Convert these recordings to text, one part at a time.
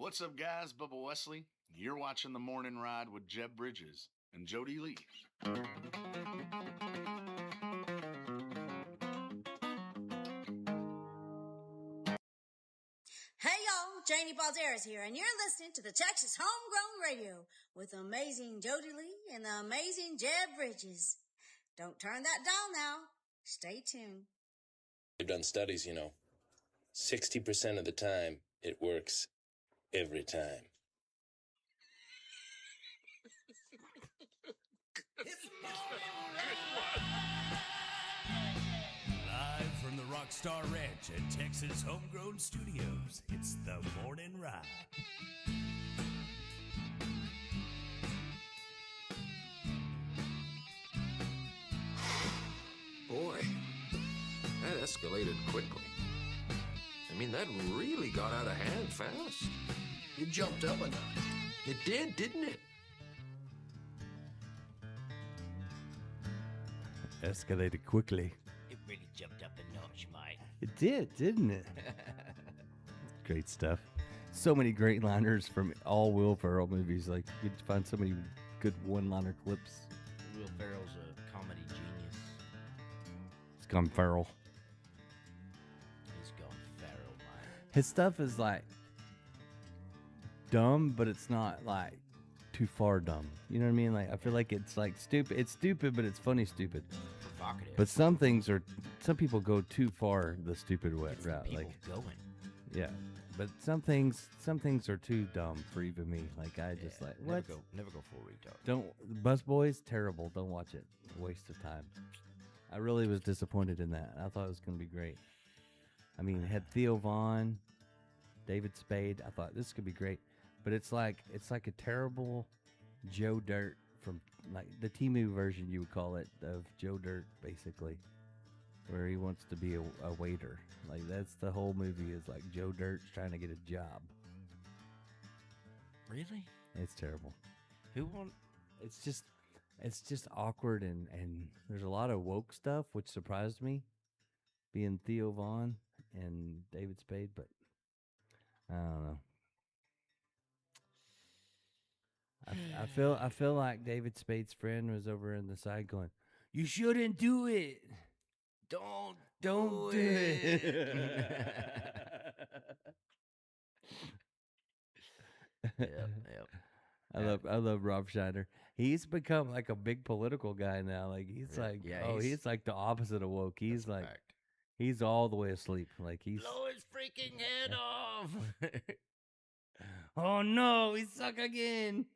What's up, guys? Bubba Wesley. You're watching The Morning Ride with Jeb Bridges and Jody Lee. Hey y'all, Janie Balderas here, and you're listening to the Texas Homegrown Radio with the amazing Jody Lee and the amazing Jeb Bridges. Don't turn that dial now. Stay tuned. They've done studies, 60% of the time, it works every time. Live from the Rockstar Ranch at Texas Homegrown Studios, it's The Morning Ride. Boy, that escalated quickly. I mean, that really got out of hand fast. It jumped up a notch. It did, didn't it? Escalated quickly. It really jumped up a notch, mate. It did, didn't it? Great stuff. So many great liners from all Will Ferrell movies. Like, you could find so many good one-liner clips. Will Ferrell's a comedy genius. It's gone Ferrell. He's gone feral, mate. His stuff is like dumb, but it's not like too far dumb. You know what I mean? Like, I feel like it's like stupid. It's stupid, but it's funny stupid. Provocative. But some people go too far the stupid route. People Like, going. yeah. But some things are too dumb for even me. Like, I just like, what? Never go full retard. Don't, Bus Boys, terrible. Don't watch it. Waste of time. I really was disappointed in that. I thought it was going to be great. I mean, it had Theo Vaughn, David Spade. I thought this could be great. But it's like a terrible Joe Dirt from, like, the Timu version, you would call it, of Joe Dirt, basically, where he wants to be a waiter. Like, that's the whole movie, is like Joe Dirt's trying to get a job. Really? It's terrible. Who won? It's just awkward, and there's a lot of woke stuff, which surprised me, being Theo Vaughn and David Spade, but I don't know. I feel like David Spade's friend was over in the side going, "You shouldn't do it. Don't do it." Yep. I love Rob Schneider. He's become like a big political guy now. Like, he's like, he's like the opposite of woke. He's like, he's all the way asleep. Like, he's blow his freaking head off. Oh no, he suck again.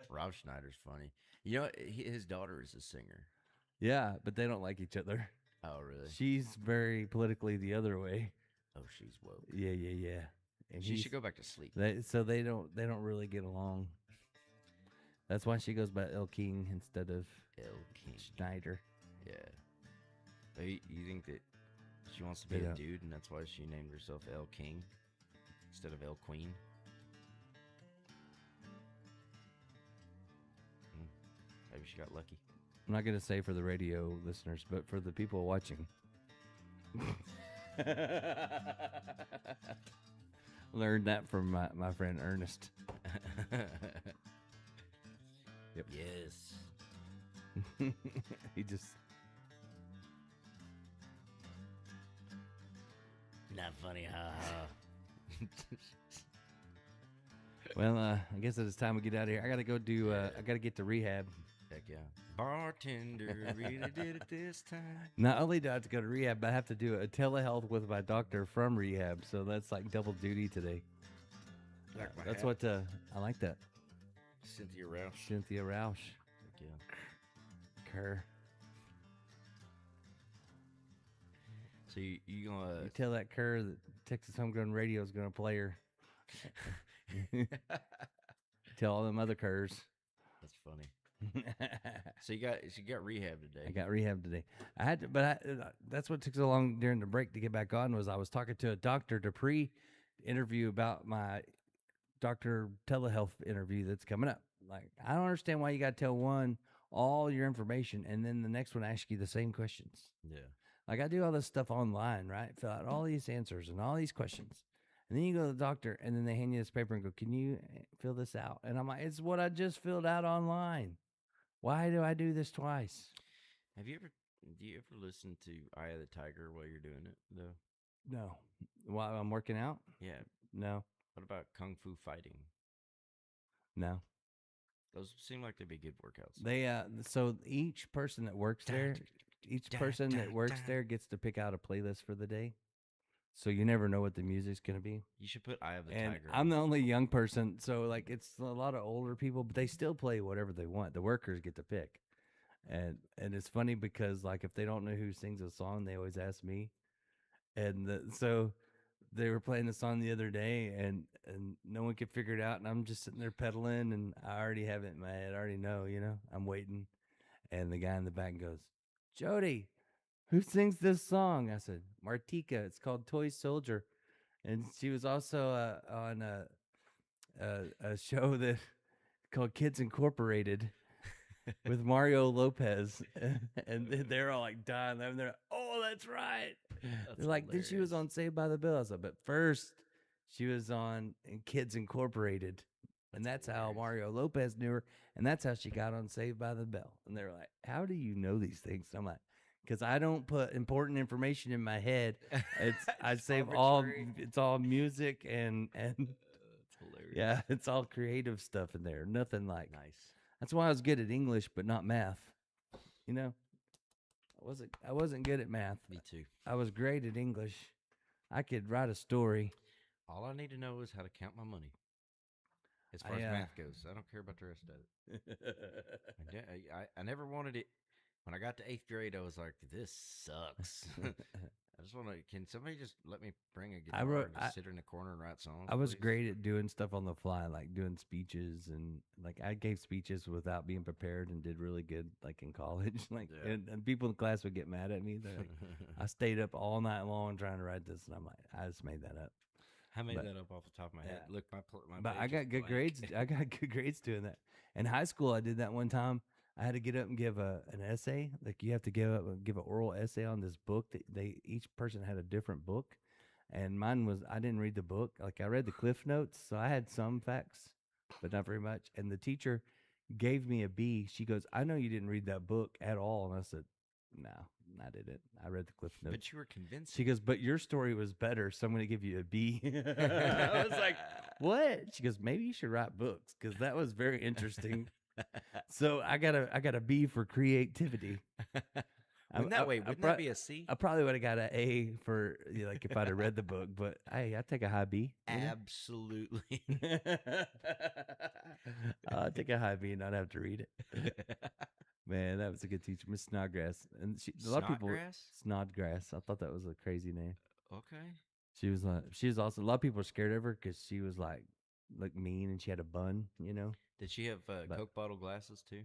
Rob Schneider's funny. You know, his daughter is a singer. Yeah, but they don't like each other. Oh, really? She's very politically the other way. Oh, she's woke. Yeah. And she should go back to sleep. So they don't really get along. That's why she goes by El King instead of El King Schneider. Yeah. But you think that she wants to be a dude, and that's why she named herself El King instead of El Queen? Maybe she got lucky. I'm not going to say for the radio listeners, but for the people watching. Learned that from my friend Ernest. Yep. Yes. He just... Not funny, haha. Well, I guess it's time we get out of here. I gotta go do. I gotta get to rehab. Heck yeah. Bartender really did it this time. Not only do I have to go to rehab, but I have to do a telehealth with my doctor from rehab. So that's like double duty today. That's what I like that. Cynthia Rausch. Cynthia Rausch. Heck yeah. Kerr. So you gonna tell that Kerr that Texas Homegrown Radio is gonna play her. Tell all them other Kerrs. That's funny. So you got rehab today. I got rehab today. I had to, but that's what took so long during the break to get back on. Was I was talking to a doctor to pre-interview about my doctor telehealth interview that's coming up. Like, I don't understand why you got to tell one all your information and then the next one ask you the same questions. Yeah. Like I do all this stuff online, right? Fill out all these answers and all these questions. And then you go to the doctor and then they hand you this paper and go, "Can you fill this out?" And I'm like, "It's what I just filled out online. Why do I do this twice?" Do you ever listen to Eye of the Tiger while you're doing it though? No. While I'm working out? Yeah. No. What about Kung Fu fighting? No. Those seem like they'd be good workouts. They so each person that works there, gets to pick out a playlist for the day. So you never know what the music's gonna be. You should put Eye of the And Tiger. I'm the only young person, so like it's a lot of older people, but they still play whatever they want. The workers get to pick. And it's funny because like if they don't know who sings a song, they always ask me. And so they were playing the song the other day, and no one could figure it out, and I'm just sitting there pedaling, and I already have it in my head. I already know, I'm waiting, and the guy in the back goes, "Jody, who sings this song?" I said, "Martika. It's called Toy Soldier," and she was also on a show that called Kids Incorporated. With Mario Lopez, and they're all like dying. And they're like, "Oh, that's right." They're like, "Then she was on Saved by the Bell." I said, "But first, she was on Kids Incorporated," and that's how Mario Lopez knew her, and that's how she got on Saved by the Bell. And they're like, "How do you know these things?" I'm like, "Because I don't put important information in my head. I save all. It's all music and It's hilarious. yeah, it's all creative stuff in there. Nothing like Nice. That's why I was good at English, but not math. I wasn't good at math. Me too. I was great at English. I could write a story. All I need to know is how to count my money. As far as math goes, I don't care about the rest of it. I never wanted it. When I got to 8th grade, I was like, "This sucks." I just want to. Can somebody just let me bring a guitar and just sit in a corner and write songs? I was please? great at doing stuff on the fly, like doing speeches, and like I gave speeches without being prepared and did really good, like in college. And people in class would get mad at me. They're like, I stayed up all night long trying to write this, and I'm like, I just made that up. I made that up off the top of my head. Look, my But page I got is good blank. grades. I got good grades doing that. In high school, I did that one time. I had to get up and give an essay. Like you have to give an oral essay on this book that each person had a different book, and mine was I didn't read the book. Like I read the cliff notes, so I had some facts, but not very much. And the teacher gave me a B. She goes, "I know you didn't read that book at all," and I said, "No, I didn't. I read the cliff notes." But you were convinced. She goes, "But your story was better, so I'm going to give you a B." I was like, "What?" She goes, "Maybe you should write books because that was very interesting." So I got a B for creativity. Wouldn't that be a C? I probably would have got an A for like if I'd have read the book, but hey, I take a high B. Absolutely. I'll take a high B and not have to read it. Man, that was a good teacher, Miss Snodgrass, and a lot of people Snodgrass. I thought that was a crazy name. Okay. She was also a lot of people were scared of her because she was like mean and she had a bun, Did she have Coke bottle glasses too?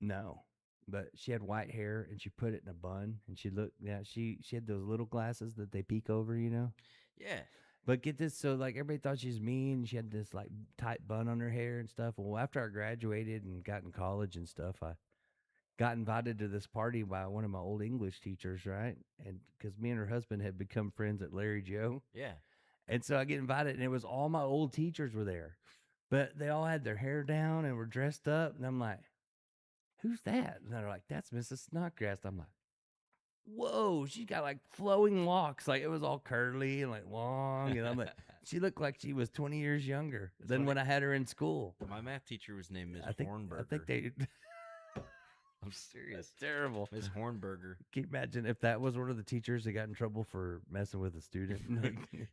No, but she had white hair and she put it in a bun and she had those little glasses that they peek over, Yeah. But get this, so like everybody thought she was mean. She had this like tight bun on her hair and stuff. Well, after I graduated and got in college and stuff, I got invited to this party by one of my old English teachers, right? And because me and her husband had become friends at Larry Joe. Yeah. And so I get invited, and it was all my old teachers were there. But they all had their hair down and were dressed up. And I'm like, "Who's that?" And they're like, "That's Mrs. Snodgrass." I'm like, "Whoa, she got like flowing locks. Like it was all curly and like long." And I'm like, she looked like she was 20 years younger than when I had her in school. My math teacher was named Miss Hornberger. I think they... I'm serious. That's terrible. Miss Hornberger. Can you imagine if that was one of the teachers that got in trouble for messing with a student?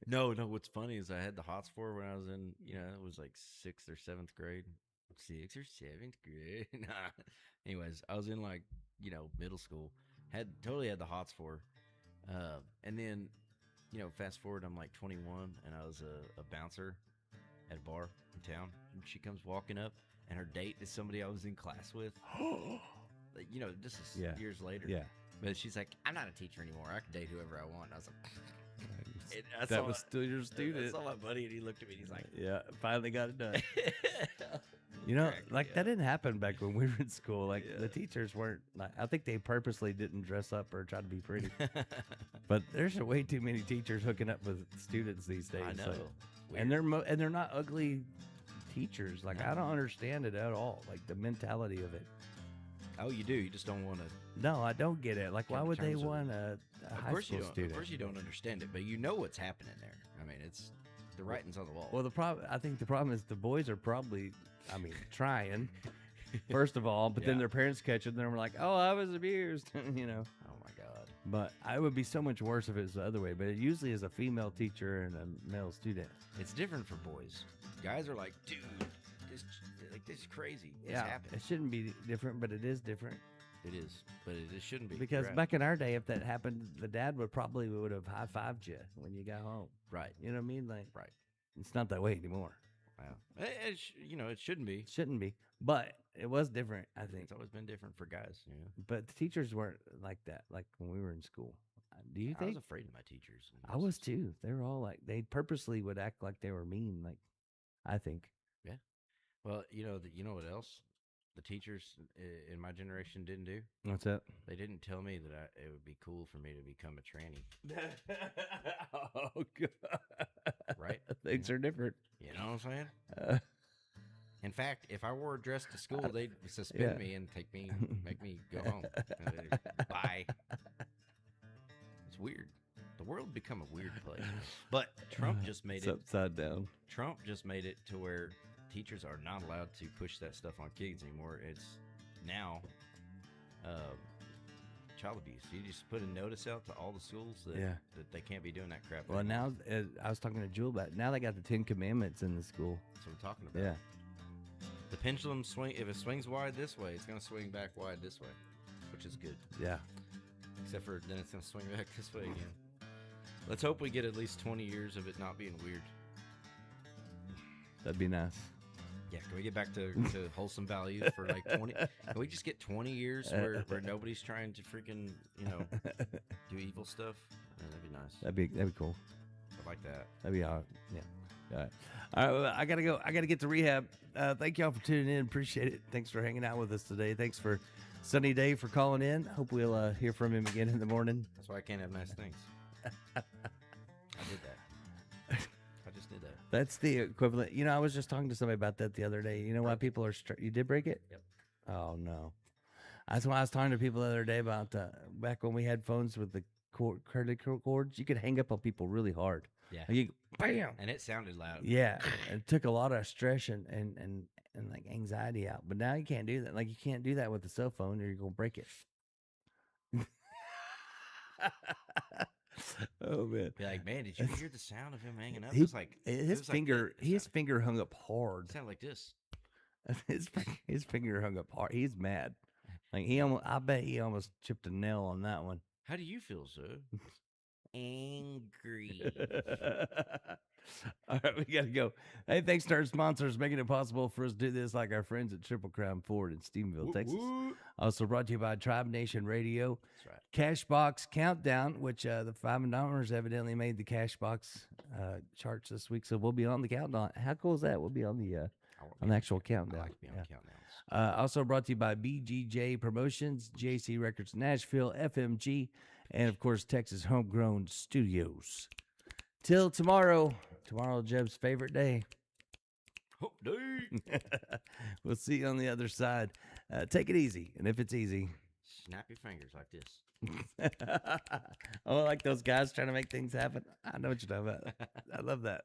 No. What's funny is I had the hots for when I was in, it was like 6th or 7th grade. 6th or 7th grade. Nah. Anyways, I was in like, middle school. Totally had the hots for. And then, fast forward, I'm like 21 and I was a bouncer at a bar in town. And she comes walking up and her date is somebody I was in class with. This is years later. Yeah. But she's like, "I'm not a teacher anymore. I can date whoever I want." And I was like, that was still your student. I saw my buddy and he looked at me and he's like, "Yeah, finally got it done." You know, crack me like that up. didn't happen back when we were in school. Like the teachers weren't. Like, I think they purposely didn't dress up or try to be pretty. But there's way too many teachers hooking up with students these days. I know. like- Weird. and they're not ugly teachers. Like I don't understand it at all. Like the mentality of it. Oh, you do. You just don't want to. No, I don't get it. Like why Come to would they terms with want it. a Of high course school you don't. student? Of course you don't understand it, but you know what's happening there. I mean, it's the writing's on the wall. Well, I think the problem is the boys are probably, trying. First of all, but then Yeah. their parents catch it, and they're like, "Oh, I was abused," you know. Oh my God. But it would be so much worse if it was the other way. But it usually is a female teacher and a male student. It's different for boys. Guys are like, dude, this is crazy. This happened. it shouldn't be different, but it is different It is, but it shouldn't be. because You're right. back in our day, if that happened, the dad would have high fived you when you got home. Right. You know what I mean? Like, Right. it's not that way anymore. Wow. It shouldn't be. It shouldn't be, but it was different. I think. It's always been different for guys. You know. But the teachers weren't like that, like when we were in school. Do you I was think? afraid of my teachers. I was too. They were all like, they purposely would act like they were mean. Like, I think. Well, you know what else the teachers in my generation didn't do? What's that? They didn't tell me that it would be cool for me to become a tranny. Oh, God. Right? Things are different. You know what I'm saying? Uh, In fact, if I wore a dress to school, they'd suspend Yeah. me and make me go home. Bye. It's weird. The world become a weird place. But Trump just made it's it. upside down. Trump just made it to where teachers are not allowed to push that stuff on kids anymore. It's now child abuse. You just put a notice out to all the schools that, Yeah. that they can't be doing that crap. Well, anymore. now I was talking to Jewel about it. Now they got the 10 Commandments in the school. That's what I'm talking about. Yeah. The pendulum if it swings wide this way, it's going to swing back wide this way, which is good. Yeah. Except for then it's going to swing back this way again. Let's hope we get at least 20 years of it not being weird. That'd be nice. Yeah, can we get back to wholesome values for like 20? Can we just get 20 years where nobody's trying to freaking, do evil stuff? Yeah, that'd be nice. That'd be cool. I like that. That'd be all right. Yeah. All right. All right. Well, I gotta go. I gotta get to rehab. Thank y'all for tuning in. Appreciate it. Thanks for hanging out with us today. Thanks for Sunny Day for calling in. Hope we'll hear from him again in the morning. That's why I can't have nice things. I did that. I just did that. That's the equivalent. I was just talking to somebody about that the other day. You know why people are you did break it? Yep. Oh no. That's why I was talking to people the other day about back when we had phones with the curly cords. You could hang up on people really hard. Yeah. Like bam. And it sounded loud. Yeah, it took a lot of stress and like anxiety out. But now you can't do that. Like you can't do that with a cell phone, or you're gonna break it. Oh man! Be like, man, did you hear the sound of him hanging up? He- It was like his finger, his finger hung up hard. It sounded like this. His finger hung up hard. He's mad. Like I bet he almost chipped a nail on that one. How do you feel, sir? Angry. All right, we gotta go. Hey, thanks to our sponsors making it possible for us to do this, like our friends at Triple Crown Ford in Stephenville, Texas. Also brought to you by Tribe Nation Radio. That's right. Cashbox Countdown, which the $5 evidently made the Cashbox charts this week, so we'll be on the countdown. How cool is that? We'll be on the actual countdown. I like to be on countdowns. Also brought to you by BGJ Promotions, JC Records Nashville, FMG, and of course Texas Homegrown Studios. Till tomorrow, Jeb's favorite day. Hope day. We'll see you on the other side. Take it easy, and if it's easy, Snap your fingers like this. oh, like those guys trying to make things happen. I know what you're talking about. I love that.